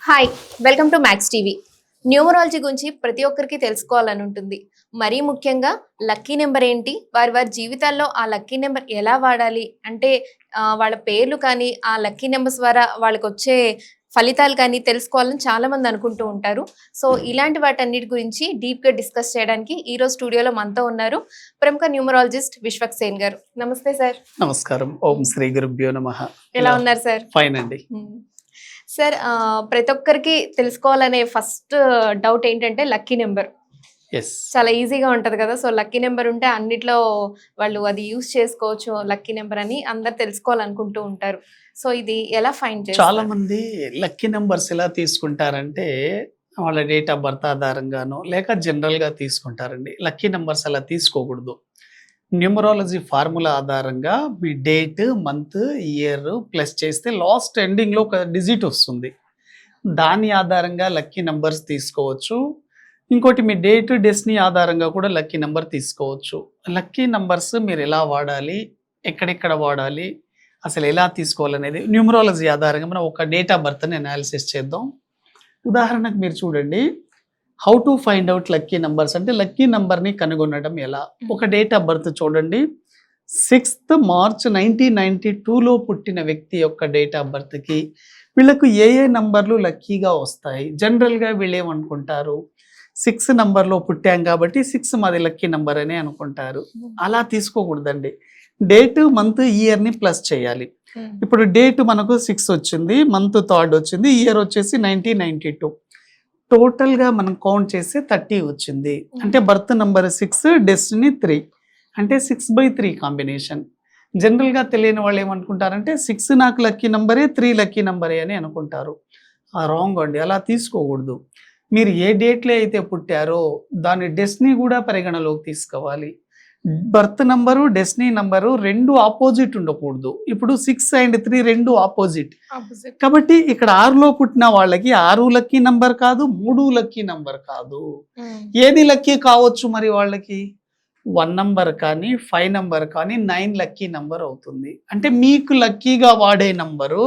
Hi, welcome to max TV. Numerology గురించి ప్రతి ఒక్కరికి తెలుసుకోవాలని ఉంటుంది. మరీ ముఖ్యంగా లక్కీ నెంబర్ ఏంటి, వారి వారి జీవితాల్లో ఆ లక్కీ నెంబర్ ఎలా వాడాలి అంటే వాళ్ళ పేర్లు కానీ ఆ లక్కీ నెంబర్స్ ద్వారా వాళ్ళకి వచ్చే ఫలితాలు కానీ తెలుసుకోవాలని చాలా మంది అనుకుంటూ ఉంటారు. సో ఇలాంటి వాటన్నిటి గురించి డీప్గా డిస్కస్ చేయడానికి ఈరోజు స్టూడియోలో మనతో ఉన్నారు ప్రముఖ న్యూమరాలజిస్ట్ విశ్వక్ సేన్ గారు. నమస్తే సార్. నమస్కారం. ఓం శ్రీ గురుభ్యో నమః. ఎలా ఉన్నారు సార్? ఫైన్ అండి. సార్, ప్రతి ఒక్కరికి తెలుసుకోవాలనే ఫస్ట్ డౌట్ ఏంటంటే లక్కీ నెంబర్. చాలా ఈజీగా ఉంటది కదా. సో లక్కీ నెంబర్ ఉంటే అన్నిట్లో వాళ్ళు అది యూస్ చేసుకోవచ్చు లక్కీ నెంబర్ అని అందరు తెలుసుకోవాలనుకుంటూ ఉంటారు. సో ఇది ఎలా ఫైండ్ చేస్తారు? చాలా మంది లక్కీ నెంబర్స్ ఎలా తీసుకుంటారంటే వాళ్ళ డేట్ ఆఫ్ బర్త్ ఆధారంగానో లేక జనరల్ గా తీసుకుంటారండి. లక్కీ నెంబర్స్ అలా తీసుకోకూడదు. న్యూమరాలజీ ఫార్ములా ఆధారంగా మీ డేట్, మంత్, ఇయర్ ప్లస్ చేస్తే లాస్ట్ ఎండింగ్లో ఒక డిజిట్ వస్తుంది. దాని ఆధారంగా లక్కీ నెంబర్స్ తీసుకోవచ్చు. ఇంకోటి మీ డేట్, డెస్టినీ ఆధారంగా కూడా లక్కీ నెంబర్ తీసుకోవచ్చు. లక్కీ నెంబర్స్ మీరు ఎలా వాడాలి, ఎక్కడెక్కడ వాడాలి, అసలు ఎలా తీసుకోవాలనేది న్యూమరాలజీ ఆధారంగా మనం ఒక డేట్ ఆఫ్ బర్త్ని అనాలిసిస్ చేద్దాం. ఉదాహరణకు మీరు చూడండి, how to find out lucky numbers అంటే లక్కీ నంబర్ని కనుగొనడం ఎలా. ఒక డేట్ ఆఫ్ బర్త్ చూడండి, 6th March 1992లో పుట్టిన వ్యక్తి యొక్క డేట్ ఆఫ్ బర్త్కి వీళ్ళకు ఏ నంబర్లు లక్కీగా వస్తాయి. జనరల్గా వీళ్ళు ఏమనుకుంటారు, 6 నంబర్లో పుట్టాం కాబట్టి 6 మాది లక్కీ నంబర్ అని అనుకుంటారు. అలా తీసుకోకూడదండి. డేట్, మంత్, ఇయర్ని ప్లస్ చేయాలి. ఇప్పుడు డేట్ మనకు 6 వచ్చింది, మంత్ 3rd వచ్చింది, ఇయర్ వచ్చేసి 1992. టోటల్గా మనం కౌంట్ చేస్తే 30 వచ్చింది. అంటే బర్త్ నెంబర్ 6, డెస్టినీ 3, అంటే 6/3 కాంబినేషన్. జనరల్గా తెలియని వాళ్ళు ఏమనుకుంటారంటే 6 నాకు లక్కీ నెంబరే, 3 లక్కీ నెంబరే అని అనుకుంటారు. రాంగ్ అండి, అలా తీసుకోకూడదు. మీరు ఏ డేట్లో అయితే పుట్టారో దాని డెస్టినీ కూడా పరిగణలోకి తీసుకోవాలి. బర్త్ నంబరు, డెస్టినీ నంబరు రెండు ఆపోజిట్ ఉండకూడదు. ఇప్పుడు 6 and 3 రెండు ఆపోజిట్ కాబట్టి ఇక్కడ 6లో పుట్టిన వాళ్ళకి 6 లక్కీ నంబర్ కాదు, 3 లక్కీ నంబర్ కాదు. ఏది లక్కీ కావచ్చు మరి వాళ్ళకి? 1 నంబర్ కానీ, 5 నంబర్ కానీ 9 లక్కీ నంబర్ అవుతుంది. అంటే మీకు లక్కీగా వాడే నంబరు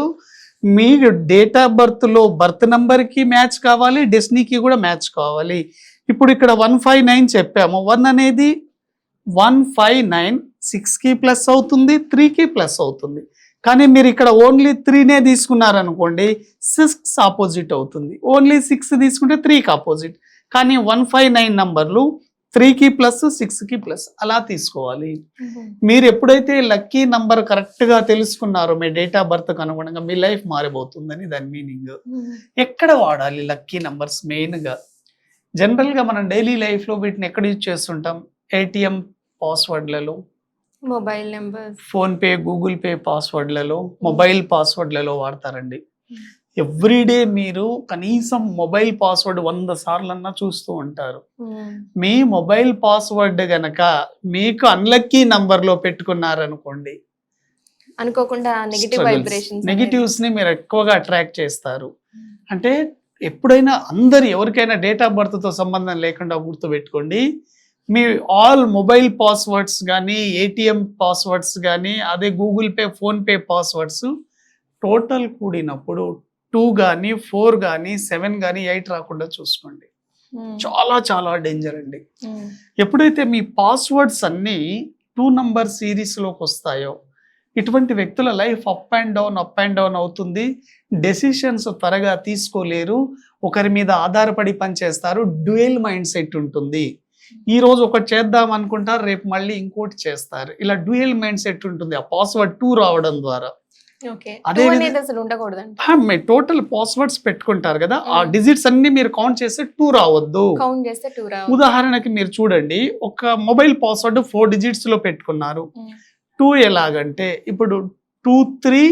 మీ డేట్ ఆఫ్ బర్త్లో బర్త్ నంబర్కి మ్యాచ్ కావాలి, డెస్టినీకి కూడా మ్యాచ్ కావాలి. ఇప్పుడు ఇక్కడ 159 చెప్పాము. 1 అనేది 159 6కి ప్లస్ అవుతుంది, 3కి ప్లస్ అవుతుంది. కానీ మీరు ఇక్కడ ఓన్లీ 3నే తీసుకున్నారనుకోండి, 6 ఆపోజిట్ అవుతుంది. ఓన్లీ 6 తీసుకుంటే 3కి ఆపోజిట్. కానీ 159 నంబర్లు 3కి ప్లస్, 6కి ప్లస్ అలా తీసుకోవాలి. మీరు ఎప్పుడైతే లక్కీ నంబర్ కరెక్ట్గా తెలుసుకున్నారో మీ డేట్ ఆఫ్ బర్త్ అనుగుణంగా మీ లైఫ్ మారిపోతుందని దాని మీనింగ్. ఎక్కడ వాడాలి లక్కీ నంబర్స్? మెయిన్గా జనరల్గా మనం డైలీ లైఫ్లో వీటిని ఎక్కడ యూజ్ చేస్తుంటాం? ఏటీఎం పాస్వర్డ్లలో, mobile number, PhonePe, Google Pay పాస్వర్డ్లలో, మొబైల్ పాస్వర్డ్లలో వాడతారండి. ఎవ్రీడే మీరు కనీసం మొబైల్ పాస్వర్డ్ 100 సార్లన్నా చూస్తూ ఉంటారు. మీ మొబైల్ పాస్వర్డ్ గనక మీకు అన్లక్కీ నంబర్లో పెట్టుకున్నారనుకోండి, అనుకోకుండా నెగిటివ్స్ ని మీరు ఎక్కువగా అట్రాక్ట్ చేస్తారు. అంటే ఎప్పుడైనా అందరు ఎవరికైనా డేట్ ఆఫ్ బర్త్తో సంబంధం లేకుండా గుర్తుపెట్టుకోండి, మీ ఆల్ మొబైల్ పాస్వర్డ్స్ కానీ, ఏటీఎం పాస్వర్డ్స్ కానీ, అదే Google Pay, PhonePe passwords total కూడినప్పుడు 2 కానీ, 4 కానీ, 7 కానీ, 8 రాకుండా చూసుకోండి. చాలా చాలా డేంజర్ అండి. ఎప్పుడైతే మీ పాస్వర్డ్స్ అన్నీ 2 నంబర్ సిరీస్లోకి వస్తాయో ఇటువంటి వ్యక్తుల లైఫ్ అప్ అండ్ డౌన్ అవుతుంది. డెసిషన్స్ త్వరగా తీసుకోలేరు, ఒకరి మీద ఆధారపడి పనిచేస్తారు. డ్యూయల్ మైండ్ సెట్ ఉంటుంది. ఈ రోజు ఒకటి చేద్దాం అనుకుంటారు, రేపు మళ్ళీ ఇంకోటి చేస్తారు. ఇలా డ్యూయల్ మైండ్ సెట్ ఉంటుంది ఆ పాస్వర్డ్ 2 రావడం ద్వారా. అదే టోటల్ పాస్వర్డ్స్ పెట్టుకుంటారు కదా, ఆ డిజిట్స్ అన్ని మీరు కౌంట్ చేస్తే 2 రావద్దు. ఉదాహరణకి మీరు చూడండి, ఒక మొబైల్ పాస్వర్డ్ 4 digits లో పెట్టుకున్నారు. 2 ఎలాగంటే ఇప్పుడు 2 3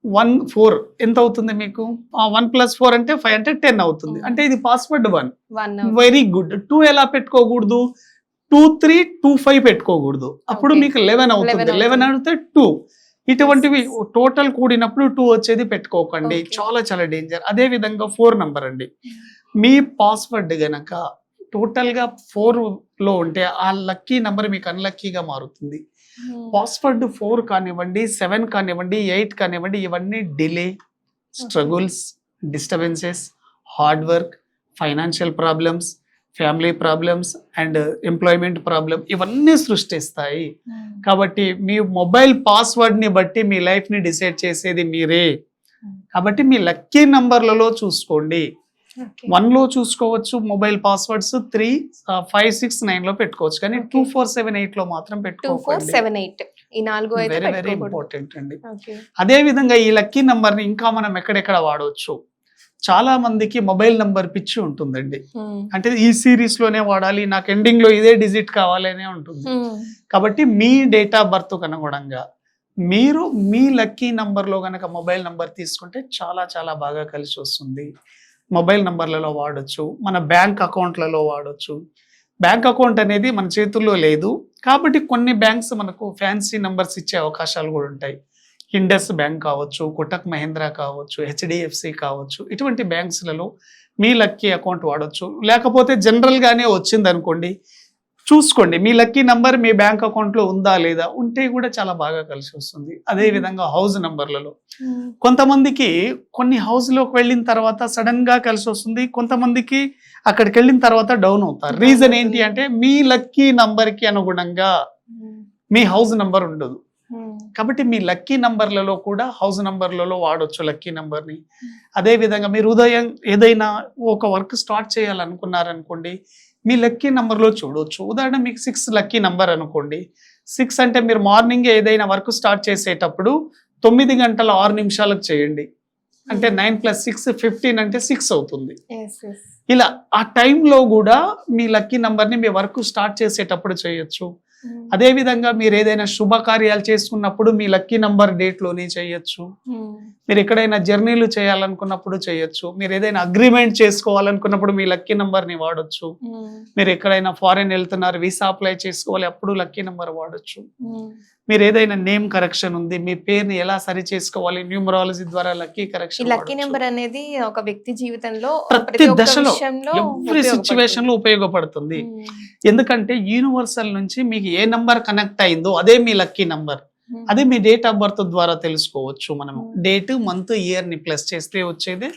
1 4 ఎంత అవుతుంది మీకు? 1 + 4 అంటే 5 అంటే 10 అవుతుంది. అంటే ఇది పాస్వర్డ్ 1. Very good. 2 ఎలా పెట్టుకోకూడదు? 2 3 2 5 పెట్టుకోకూడదు. అప్పుడు మీకు 11 అవుతుంది. 11 అంటే 2. ఇటువంటివి టోటల్ కూడినప్పుడు 2 వచ్చేది పెట్టుకోకండి. చాలా చాలా డేంజర్. అదే విధంగా 4 నంబర్ అండి. మీ పాస్వర్డ్ గనక టోటల్గా 4లో ఉంటే ఆ లక్కీ నంబర్ మీకు అన్లక్కీగా మారుతుంది. పాస్వర్డ్ 4 కానివ్వండి, 7 కానివ్వండి, 8 కానివ్వండి, ఇవన్నీ delay, struggles, disturbances, hard work, financial problems, family problems and employment problem ఇవన్నీ సృష్టిస్తాయి. కాబట్టి మీ మొబైల్ పాస్వర్డ్ని బట్టి మీ లైఫ్ని డిసైడ్ చేసేది మీరే. కాబట్టి మీ లక్కీ నంబర్లలో చూసుకోండి. 1లో చూసుకోవచ్చు మొబైల్ పాస్వర్డ్స్, 3, 5, 6, 9లో పెట్టుకోవచ్చు. కానీ 2, 4, 7, 8లో మాత్రం 2, 4, 7, 8 ఈ 4 అయితే వెరీ పెట్టుకోకూడదు. ఇంపార్టెంట్ అండి. ఓకే. అదే విధంగా ఈ లక్కీ నంబర్ని ఇంకా మనం ఎక్కడెక్కడ వాడవచ్చు. చాలా మందికి మొబైల్ నంబర్ పిచ్చి ఉంటుందండి. అంటే ఈ సిరీస్ లోనే వాడాలి, నాకు ఎండింగ్ లో ఇదే డిజిట్ కావాలి అనే ఉంటుంది. కాబట్టి మీ డేట్ ఆఫ్ బర్త్ అనుగుణంగా మీరు మీ లక్కీ నంబర్లో కనుక మొబైల్ నంబర్ తీసుకుంటే చాలా చాలా బాగా కలిసి వస్తుంది. మొబైల్ నంబర్లలో వాడచ్చు, మన బ్యాంక్ అకౌంట్లలో వాడచ్చు. బ్యాంక్ అకౌంట్ అనేది మన చేతుల్లో లేదు కాబట్టి కొన్ని బ్యాంక్స్ మనకు ఫ్యాన్సీ నంబర్స్ ఇచ్చే అవకాశాలు కూడా ఉంటాయి. ఇండస్ బ్యాంక్ కావచ్చు, కోటక్ మహీంద్రా కావచ్చు, హెచ్డిఎఫ్సి కావచ్చు, ఇటువంటి బ్యాంక్స్లలో మీ లక్కీ అకౌంట్ వాడచ్చు. లేకపోతే జనరల్గానే వచ్చింది అనుకోండి, చూసుకోండి మీ లక్కీ నంబర్ మీ బ్యాంక్ అకౌంట్లో ఉందా లేదా, ఉంటే కూడా చాలా బాగా కలిసి వస్తుంది. అదే విధంగా హౌస్ నంబర్లలో కొంతమందికి కొన్ని హౌస్లోకి వెళ్ళిన తర్వాత సడన్ గా కలిసి వస్తుంది, కొంతమందికి అక్కడికి వెళ్ళిన తర్వాత డౌన్ అవుతారు. రీజన్ ఏంటి అంటే మీ లక్కీ నంబర్కి అనుగుణంగా మీ హౌస్ నంబర్ ఉండదు. కాబట్టి మీ లక్కీ నంబర్లలో కూడా హౌస్ నంబర్లలో వాడొచ్చు లక్కీ నంబర్ని. అదే విధంగా మీరు ఉదయం ఏదైనా ఒక వర్క్ స్టార్ట్ చేయాలనుకున్నారనుకోండి, మీ లక్కీ నంబర్లో చూడవచ్చు. ఉదాహరణ మీకు 6 లక్కీ నంబర్ అనుకోండి. 6 అంటే మీరు మార్నింగ్ ఏదైనా వర్క్ స్టార్ట్ చేసేటప్పుడు 9 గంటల 6 నిమిషాలకు చేయండి. అంటే 9 + 6 15 అంటే 6 అవుతుంది. ఇలా ఆ టైంలో కూడా మీ లక్కీ నంబర్ని మీ వర్క్ స్టార్ట్ చేసేటప్పుడు చేయొచ్చు. అదే విధంగా మీరు ఏదైనా శుభకార్యాలు చేసుకున్నప్పుడు మీ లక్కీ నంబర్ డేట్లోనే చేయొచ్చు. మీరు ఎక్కడైనా జర్నీలు చేయాలనుకున్నప్పుడు చేయొచ్చు. మీరు ఏదైనా అగ్రిమెంట్ చేసుకోవాలనుకున్నప్పుడు మీ లక్కీ నంబర్ని వాడొచ్చు. మీరు ఎక్కడైనా ఫారెన్ వెళ్తున్నారు, వీసా అప్లై చేసుకోవాలి, అప్పుడు లక్కీ నంబర్ వాడొచ్చు. మీరు ఏదైనా నేమ్ కరెక్షన్ ఉంది, మీ పేరుని ఎలా సరి చేసుకోవాలి, న్యూమరాలజీ ద్వారా లక్కీ కరెక్షన్. లక్కీ నెంబర్ అనేది ఒక వ్యక్తి జీవితంలో ప్రతి దశలో ఎవ్రీ సిచ్యువేషన్ లో ఉపయోగపడుతుంది. ఎందుకంటే యూనివర్సల్ నుంచి మీకు ఏ నంబర్ కనెక్ట్ అయిందో అదే మీ లక్కీ నంబర్. అదే మీ డేట్ ఆఫ్ బర్త్ ద్వారా తెలుసుకోవచ్చు. మనము డేట్, మంత్, ఇయర్ ని ప్లస్ చేస్తే వచ్చేది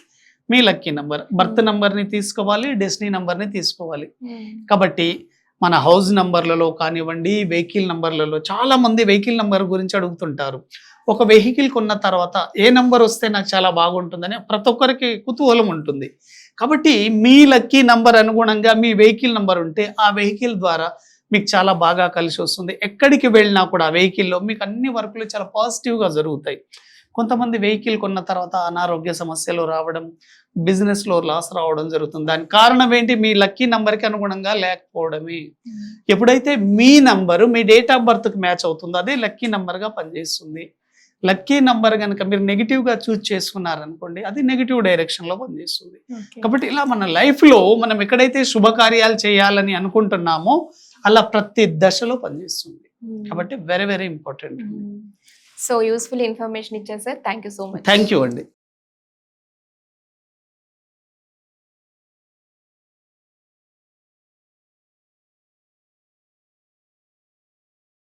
మీ లక్కీ నంబర్. బర్త్ నంబర్ ని తీసుకోవాలి, డెస్టినీ నంబర్ ని తీసుకోవాలి. కాబట్టి మన హౌస్ నంబర్లలో కానివ్వండి, వెహికల్ నంబర్లలో చాలా మంది వెహికల్ నంబర్ గురించి అడుగుతుంటారు. ఒక వెహికల్ కొన్న తర్వాత ఏ నంబర్ వస్తే నాకు చాలా బాగుంటుందని ప్రతి ఒక్కరికి కుతూహలం ఉంటుంది. కాబట్టి మీ లక్కీ నంబర్ అనుగుణంగా మీ వెహికల్ నంబర్ ఉంటే ఆ వెహికల్ ద్వారా మీకు చాలా బాగా కలిసి వస్తుంది. ఎక్కడికి వెళ్ళినా కూడా ఆ వెహికల్లో మీకు అన్ని వర్కులు చాలా పాజిటివ్గా జరుగుతాయి. కొంతమంది వెహికల్ కొన్న తర్వాత అనారోగ్య సమస్యలు రావడం, బిజినెస్లో లాస్ రావడం జరుగుతుంది. దానికి కారణం ఏంటి? మీ లక్కీ నంబర్కి అనుగుణంగా లేకపోవడమే. ఎప్పుడైతే మీ నంబరు మీ డేట్ ఆఫ్ బర్త్కి మ్యాచ్ అవుతుందో అదే లక్కీ నంబర్గా పనిచేస్తుంది. లక్కీ నంబర్ కనుక మీరు నెగిటివ్గా చూజ్ చేసుకున్నారనుకోండి, అది నెగిటివ్ డైరెక్షన్లో పనిచేస్తుంది. కాబట్టి ఇలా మన లైఫ్లో మనం ఎక్కడైతే శుభకార్యాలు చేయాలని అనుకుంటున్నామో అలా ప్రతి దశలో పనిచేస్తుంది. కాబట్టి very very important. So useful information ఇచ్చారు sir. Thank you so much. Thank you అండి.